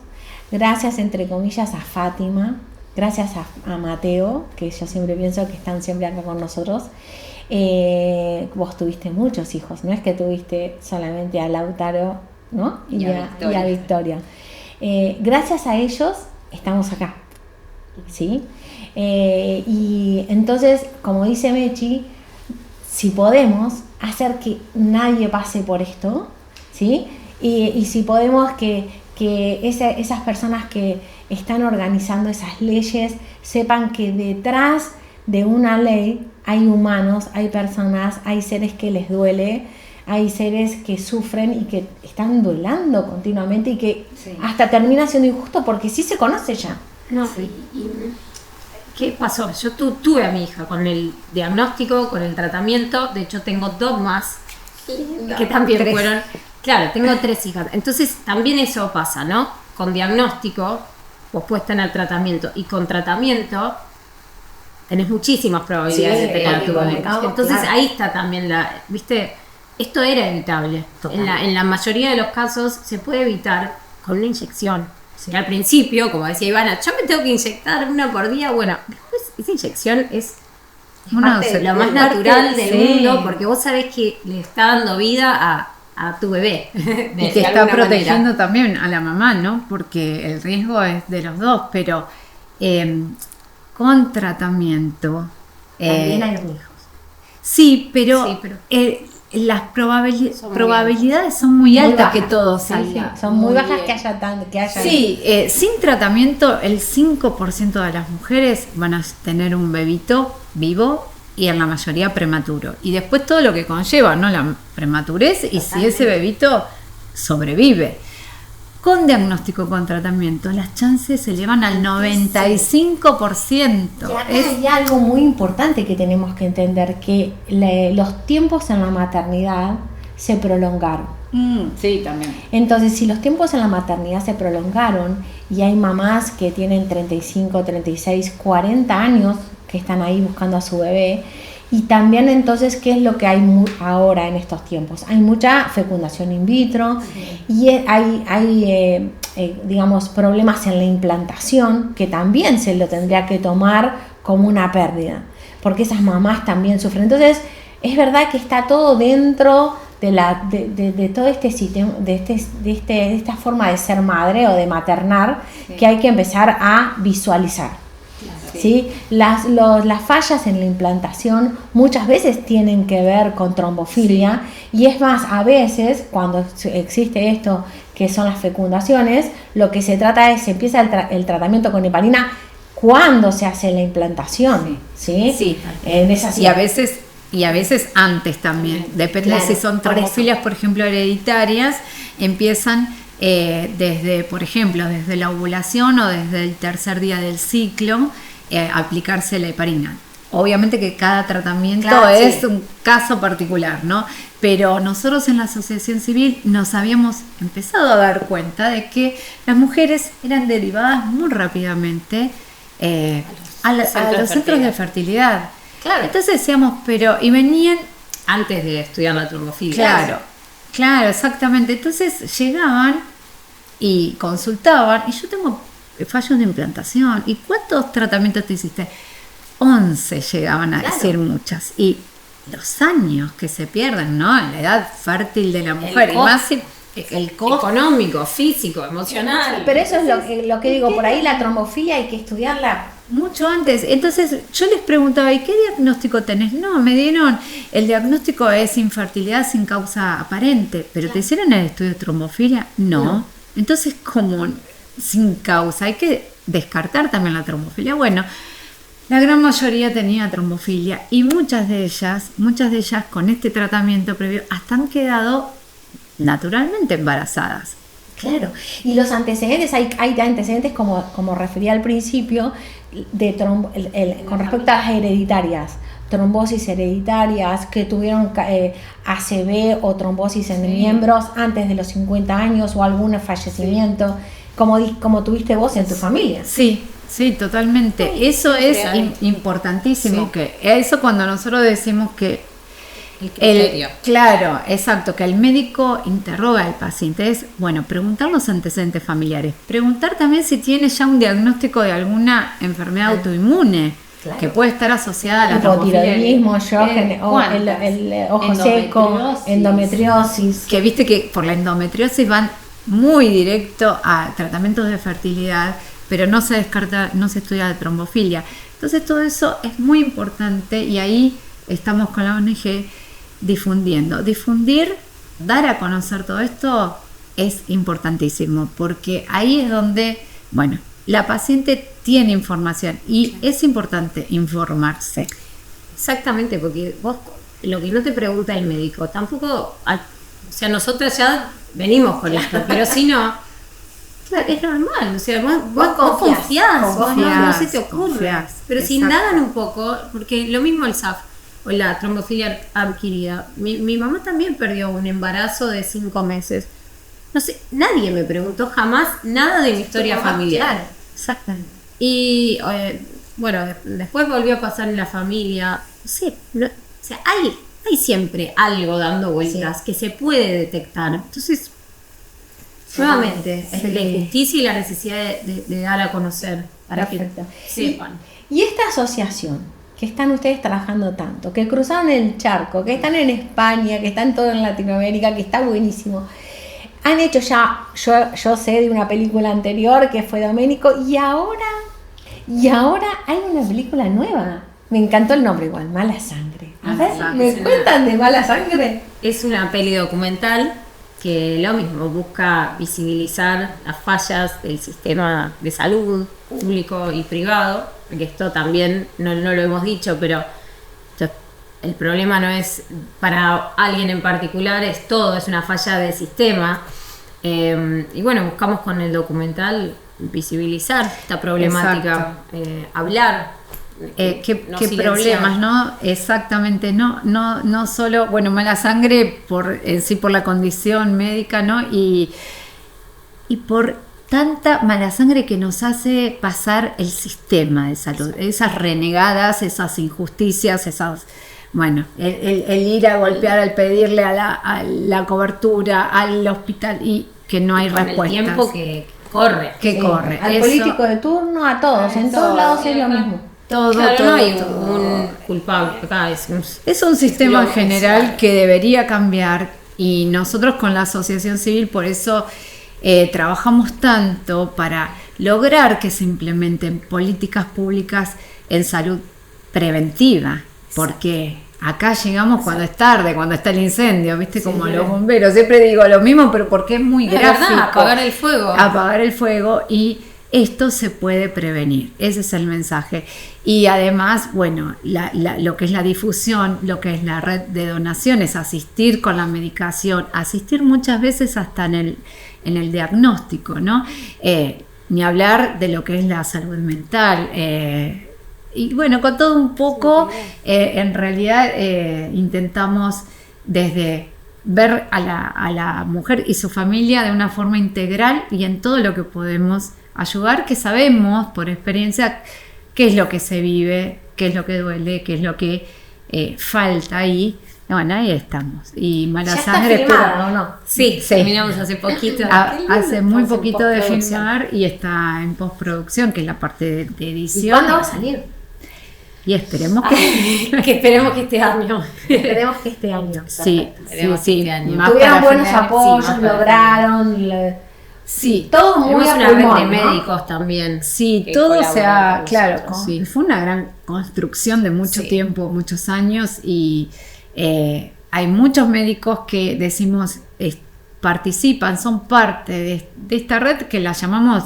S1: gracias entre comillas a Fátima, gracias a Mateo, que yo siempre pienso que están siempre acá con nosotros, vos tuviste muchos hijos, no es que tuviste solamente a Lautaro, ¿no?
S3: Y a
S1: Victoria. Gracias a ellos estamos acá. ¿Sí? Y entonces, como dice Mechi, si podemos hacer que nadie pase por esto, ¿sí? Y si podemos que esas personas que están organizando esas leyes sepan que detrás de una ley hay humanos, hay personas, hay seres que les duele, hay seres que sufren y que están duelando continuamente y que hasta termina siendo injusto porque sí se conoce ya.
S4: No, ¿qué pasó? Yo tuve a mi hija con el diagnóstico, con el tratamiento. De hecho, tengo 2 más que también fueron. Claro, tengo 3 hijas. Entonces, también eso pasa, ¿no? Con diagnóstico, vos puedes tener tratamiento. Y con tratamiento, tenés muchísimas probabilidades de tener tu bebé. Entonces, ahí está también ¿viste? Esto era evitable. En la mayoría de los casos, se puede evitar con una inyección. Que al principio, como decía Ivana, yo me tengo que inyectar 1 por día. Bueno, después esa inyección es parte de lo más natural del mundo, porque vos sabés que le está dando vida a tu bebé.
S2: Y que está protegiendo también a la mamá, ¿no? Porque el riesgo es de los dos, pero con tratamiento.
S1: También hay riesgos.
S2: Sí, pero las probabilidades son muy altas que todo salga.
S1: Son muy bajas que haya
S2: Sí, sin tratamiento el 5% de las mujeres van a tener un bebito vivo y en la mayoría prematuro. Y después todo lo que conlleva, ¿no? La prematurez y si ese bebito sobrevive. Con diagnóstico con tratamiento, las chances se elevan al 95%.
S1: Hay algo muy importante que tenemos que entender, que los tiempos en la maternidad se prolongaron.
S3: Sí, también.
S1: Entonces, si los tiempos en la maternidad se prolongaron y hay mamás que tienen 35, 36, 40 años que están ahí buscando a su bebé, y también entonces, ¿qué es lo que hay ahora en estos tiempos? Hay mucha fecundación in vitro y hay digamos, problemas en la implantación que también se lo tendría que tomar como una pérdida, porque esas mamás también sufren. Entonces, es verdad que está todo dentro de todo este sistema, de esta forma de ser madre o de maternar, que hay que empezar a visualizar. ¿Sí? Las fallas en la implantación muchas veces tienen que ver con trombofilia, y es más, a veces cuando existe esto que son las fecundaciones, lo que se trata es, se empieza el tratamiento con heparina cuando se hace la implantación, ¿sí?
S2: Sí.
S1: En esas
S2: Y a veces antes también, depende.
S1: Claro,
S2: si son trombofilias, por ejemplo, hereditarias, empiezan desde, por ejemplo, desde la ovulación o desde el tercer día del ciclo, aplicarse la heparina. Obviamente que cada tratamiento es un caso particular, ¿no? Pero nosotros en la asociación civil nos habíamos empezado a dar cuenta de que las mujeres eran derivadas muy rápidamente a los centros de fertilidad.
S4: Claro.
S2: Entonces decíamos, y venían
S4: Antes de estudiar la trombofilia.
S2: Claro, exactamente. Entonces llegaban y consultaban, y yo tengo fallos de implantación. ¿Y cuántos tratamientos te hiciste? 11 llegaban a decir muchas. Y los años que se pierden, ¿no? La edad fértil de la mujer. Y más
S4: el costo económico, físico, emocional.
S1: Pero eso es lo que digo, por ahí la trombofilia hay que estudiarla
S2: mucho antes. Entonces yo les preguntaba, ¿y qué diagnóstico tenés? No, me dieron, el diagnóstico es infertilidad sin causa aparente. ¿Pero te hicieron el estudio de trombofilia? No. Entonces, como sin causa, hay que descartar también la trombofilia. Bueno, La gran mayoría tenía trombofilia y muchas de ellas con este tratamiento previo hasta han quedado naturalmente embarazadas.
S1: Claro, y los antecedentes, hay antecedentes como refería al principio, con respecto a las hereditarias, trombosis hereditarias, que tuvieron ACV o trombosis en miembros antes de los 50 años o algún fallecimiento, como tuviste vos en tu familia.
S2: Sí, totalmente. Eso es importantísimo, que eso cuando nosotros decimos que
S4: El criterio.
S2: claro, exacto, que el médico interroga al paciente es, bueno, preguntar los antecedentes familiares, preguntar también si tiene ya un diagnóstico de alguna enfermedad autoinmune,
S1: Claro.
S2: que puede estar asociada a la trombofilia.
S1: Hipotiroidismo, el ojo seco, endometriosis.
S2: Que viste que por la endometriosis van muy directo a tratamientos de fertilidad, pero no se descarta, no se estudia la trombofilia. Entonces todo eso es muy importante y ahí estamos con la ONG difundir, dar a conocer todo esto es importantísimo, porque ahí es donde, bueno, la paciente tiene información y es importante informarse.
S4: Exactamente, porque vos lo que no te pregunta el médico, tampoco, o sea, nosotras ya venimos con esto, pero si no, claro, es normal, o sea, vos confiás, vos no se te ocurre,
S2: confías,
S4: pero si
S2: exacto.
S4: indagan un poco, porque lo mismo el SAF o la trombofilia adquirida, mi mamá también perdió un embarazo de 5 meses, no sé, nadie me preguntó jamás nada de mi historia familiar.
S2: Exactamente.
S4: Y bueno, después volvió a pasar en la familia. No sé, o sea, hay siempre algo dando vueltas que se puede detectar. Entonces, nuevamente, es la injusticia y la necesidad de dar a conocer para
S1: Perfecto.
S4: que sepan.
S1: Y esta asociación, que están ustedes trabajando tanto, que cruzaron el charco, que están en España, que están todo en Latinoamérica, que está buenísimo. Han hecho ya, yo sé de una película anterior que fue Doménico, y ahora hay una película nueva. Me encantó el nombre igual, Mala Sangre. A ver, ¿me cuentan de Mala Sangre?
S4: Es una peli documental que lo mismo busca visibilizar las fallas del sistema de salud público y privado, porque esto también no lo hemos dicho, pero el problema no es para alguien en particular, es una falla de sistema. Y bueno, buscamos con el documental visibilizar esta problemática, hablar.
S2: ¿Qué problemas, no? Exactamente, no solo, bueno, mala sangre en sí por la condición médica, ¿no? Y por tanta mala sangre que nos hace pasar el sistema de salud, esas renegadas, esas injusticias, bueno, el ir a golpear, al pedirle a la cobertura, al hospital y que no hay respuestas.
S4: El tiempo que corre.
S2: corre.
S1: Al político de turno, a todos, en todos lados es lo mismo.
S4: Claro, no hay un culpable acá.
S2: Es un sistema general que debería cambiar y nosotros con la asociación civil por eso trabajamos tanto para lograr que se implementen políticas públicas en salud preventiva, porque acá llegamos cuando es tarde, cuando está el incendio, ¿viste? Como los bomberos, siempre digo lo mismo, pero porque es muy gráfico.
S4: Verdad, apagar el fuego.
S2: Apagar el fuego y esto se puede prevenir, ese es el mensaje. Y además, bueno, lo que es la difusión, lo que es la red de donaciones, asistir con la medicación, asistir muchas veces hasta en el diagnóstico, ¿no? Ni hablar de lo que es la salud mental. Y bueno, con todo un poco, en realidad intentamos desde ver a la mujer y su familia de una forma integral y en todo lo que podemos ayudar, que sabemos por experiencia qué es lo que se vive, qué es lo que duele, qué es lo que falta ahí. Bueno, ahí estamos. Y Mala Sangre,
S1: está filmado, ¿no?
S4: Sí, terminamos hace poquito.
S2: Hace muy poquito de filmar y está en postproducción, que es la parte de edición.
S1: ¿Y cuándo va a salir?
S2: Y esperemos que
S4: esperemos que este año.
S1: Esperemos que este año.
S2: sí.
S4: este año.
S2: Más
S1: Tuvieron
S2: para
S1: buenos
S2: final,
S1: apoyos,
S2: sí, más para
S1: lograron.
S2: Sí,
S1: todo muy
S4: Tenemos
S1: a
S4: una red
S1: pulmón,
S4: de
S1: ¿no?
S4: médicos también.
S2: sí,
S4: que
S2: todo se
S4: colaboran
S2: ha,
S4: con
S2: claro,
S4: nosotros.
S2: sí, fue una gran construcción de mucho
S4: Sí.
S2: tiempo, muchos años y hay muchos médicos que decimos participan, son parte de esta red que la llamamos,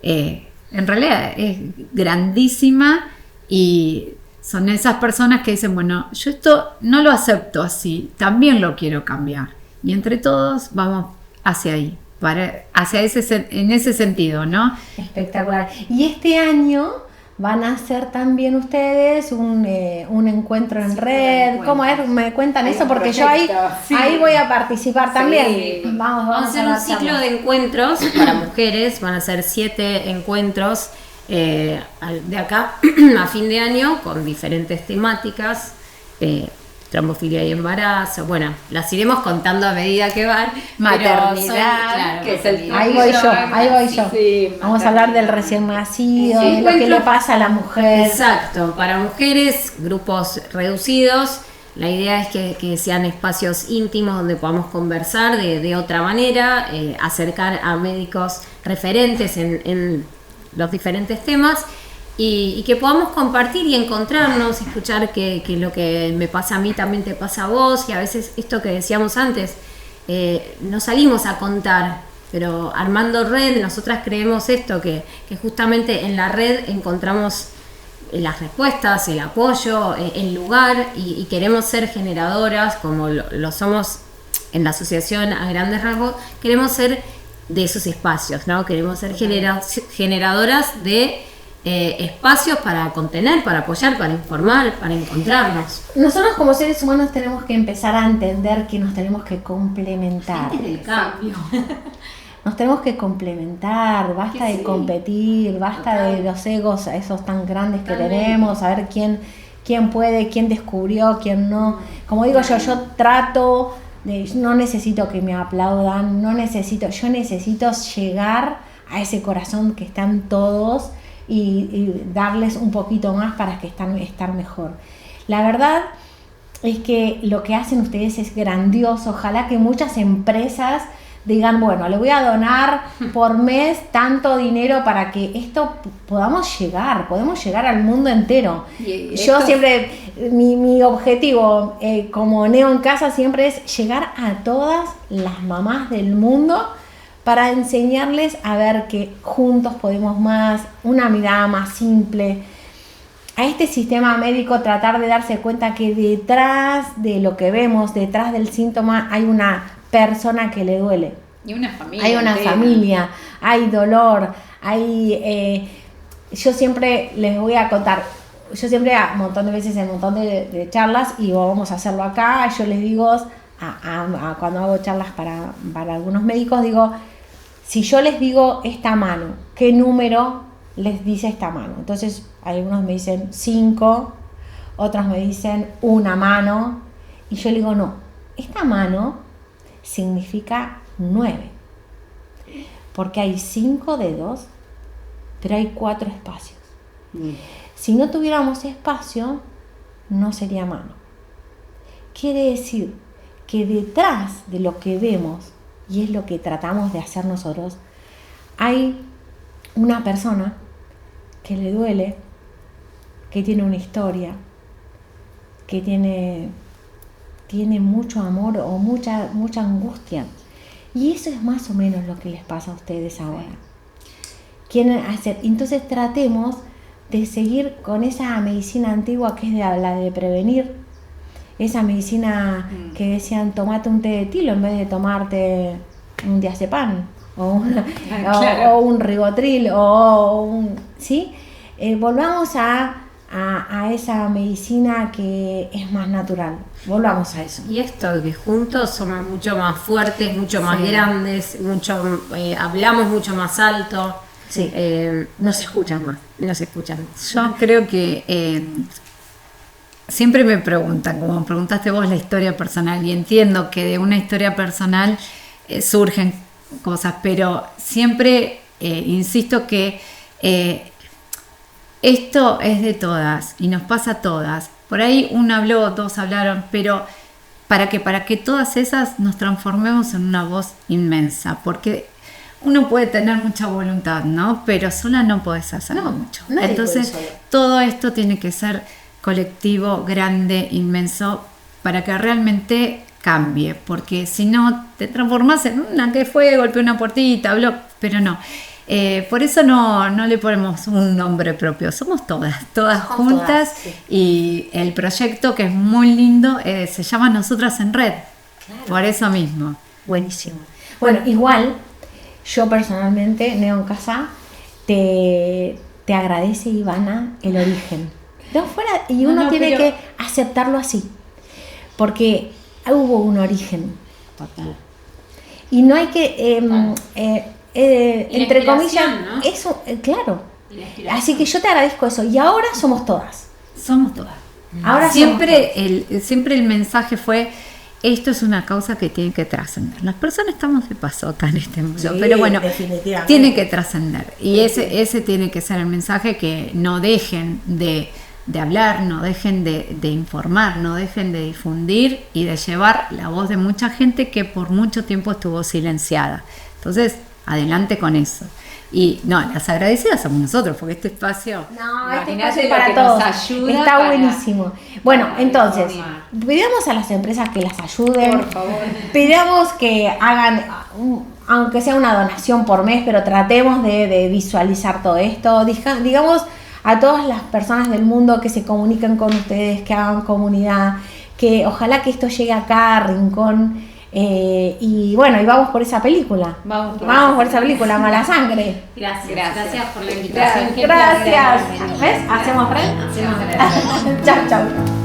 S2: en realidad es grandísima Y son esas personas que dicen, bueno, yo esto no lo acepto así, también lo quiero cambiar. Y entre todos vamos hacia ahí, en ese sentido, ¿no?
S1: Espectacular. Y este año van a hacer también ustedes un encuentro en red. ¿Cómo es? ¿Me cuentan eso? Porque yo ahí voy a participar también.
S4: Sí.
S1: Vamos
S4: Vamos a hacer un ciclo de encuentros para mujeres, van a ser 7 encuentros de acá a fin de año con diferentes temáticas, trombofilia y embarazo. Bueno, las iremos contando a medida que van.
S3: Maternidad, que es el
S1: Ahí voy yo.
S3: Sí,
S1: Vamos a hablar del recién nacido,
S3: Sí,
S1: de lo que le pasa a la mujer.
S4: Exacto, para mujeres, grupos reducidos. La idea es que sean espacios íntimos donde podamos conversar de otra manera, acercar a médicos referentes en los diferentes temas y que podamos compartir y encontrarnos, escuchar que lo que me pasa a mí también te pasa a vos, y a veces esto que decíamos antes, no salimos a contar, pero armando red, nosotras creemos esto, que justamente en la red encontramos las respuestas, el apoyo, el lugar, y queremos ser generadoras, como lo somos en la asociación a grandes rasgos, queremos ser de esos espacios, ¿no? Queremos ser generadoras de espacios para contener, para apoyar, para informar, para encontrarnos.
S1: Nosotros como seres humanos tenemos que empezar a entender que nos tenemos que complementar.
S4: El cambio.
S1: Nos tenemos que complementar, basta de competir, basta de los egos esos tan grandes que tenemos, a ver quién puede, quién descubrió, quién no. Como digo yo trato de, no necesito que me aplaudan, yo necesito llegar a ese corazón que están todos y darles un poquito más para que estar mejor. La verdad es que lo que hacen ustedes es grandioso. Ojalá que muchas empresas digan, bueno, le voy a donar por mes tanto dinero para que esto podamos llegar al mundo entero. Yo siempre, mi objetivo como Neo en Casa siempre es llegar a todas las mamás del mundo para enseñarles a ver que juntos podemos más, una mirada más simple. A este sistema médico tratar de darse cuenta que detrás de lo que vemos, detrás del síntoma, hay una persona que le duele.
S3: Y una familia.
S1: Hay una familia, hay dolor, yo siempre les voy a contar, yo siempre un montón de veces en un montón de charlas, y vamos a hacerlo acá, yo les digo, cuando hago charlas para algunos médicos, digo, si yo les digo esta mano, ¿qué número les dice esta mano? Entonces algunos me dicen 5, otros me dicen una mano, y yo le digo, no, esta mano significa 9, porque hay 5 dedos, pero hay 4 espacios. Si no tuviéramos espacio, no sería mano. Quiere decir que detrás de lo que vemos, y es lo que tratamos de hacer nosotros, hay una persona que le duele, que tiene una historia, que tiene mucho amor o mucha angustia. Y eso es más o menos lo que les pasa a ustedes ahora. Quieren hacer. Entonces tratemos de seguir con esa medicina antigua que es la de prevenir. Esa medicina que decían, tomate un té de tilo en vez de tomarte un diazepam o un ribotril ¿sí? Volvamos a esa medicina que es más natural. Volvamos a eso.
S4: Y esto, que juntos somos mucho más fuertes, mucho más grandes, hablamos mucho más alto.
S1: Sí. Nos escuchan más.
S4: Nos escuchan.
S2: Yo creo que siempre me preguntan, como preguntaste vos, la historia personal, y entiendo que de una historia personal surgen cosas, pero siempre insisto que esto es de todas y nos pasa a todas. Por ahí uno habló, dos hablaron, pero ¿para qué? Para que todas esas nos transformemos en una voz inmensa, porque uno puede tener mucha voluntad, ¿no? Pero sola no podés hacer mucho. Entonces todo esto tiene que ser colectivo, grande, inmenso, para que realmente cambie, porque si no te transformás en una que fue, golpeó una puertita, habló, pero no. Por eso no le ponemos un nombre propio, somos todas juntas,
S1: sí.
S2: Y el proyecto, que es muy lindo, se llama Nosotras en Red, por eso mismo.
S1: Buenísimo. Bueno, igual, yo personalmente, Neon Casa, te agradece, Ivana, el origen. De afuera, y uno tiene que aceptarlo así, porque hubo un origen.
S3: Total.
S1: Y no hay que, entre comillas,
S3: ¿no?
S1: eso, claro. Así que yo te agradezco eso. Y ahora somos todas.
S2: Somos todas.
S1: Ahora
S2: Siempre el mensaje fue: esto es una causa que tiene que trascender. Las personas estamos de pasota en este mundo,
S1: Sí,
S2: pero bueno,
S1: definitivamente.
S2: tiene que trascender. Y ese tiene que ser el mensaje, que no dejen de hablar, no dejen de informar, no dejen de difundir y de llevar la voz de mucha gente que por mucho tiempo estuvo silenciada. Entonces, adelante con eso. Y no, las agradecidas somos nosotros, porque este espacio...
S1: No, este
S3: Imagínate
S1: espacio
S3: lo
S1: para
S3: que
S1: todos.
S3: nos ayuda
S1: Está
S3: para-
S1: buenísimo. Bueno,
S3: para
S1: entonces,
S3: informar.
S1: pidamos a las empresas que las ayuden.
S3: Por favor.
S1: Pidamos que hagan, aunque sea una donación por mes, pero tratemos de visualizar todo esto. Digamos a todas las personas del mundo que se comuniquen con ustedes, que hagan comunidad, que ojalá que esto llegue acá a Rincón. Y bueno, y vamos por esa película.
S3: Vamos
S1: por esa película, Mala Sangre.
S3: Gracias por la invitación. Qué
S1: Gracias.
S3: placer.
S1: ¿Ves? Hacemos red.
S3: Hacemos red.
S1: Chao, chao.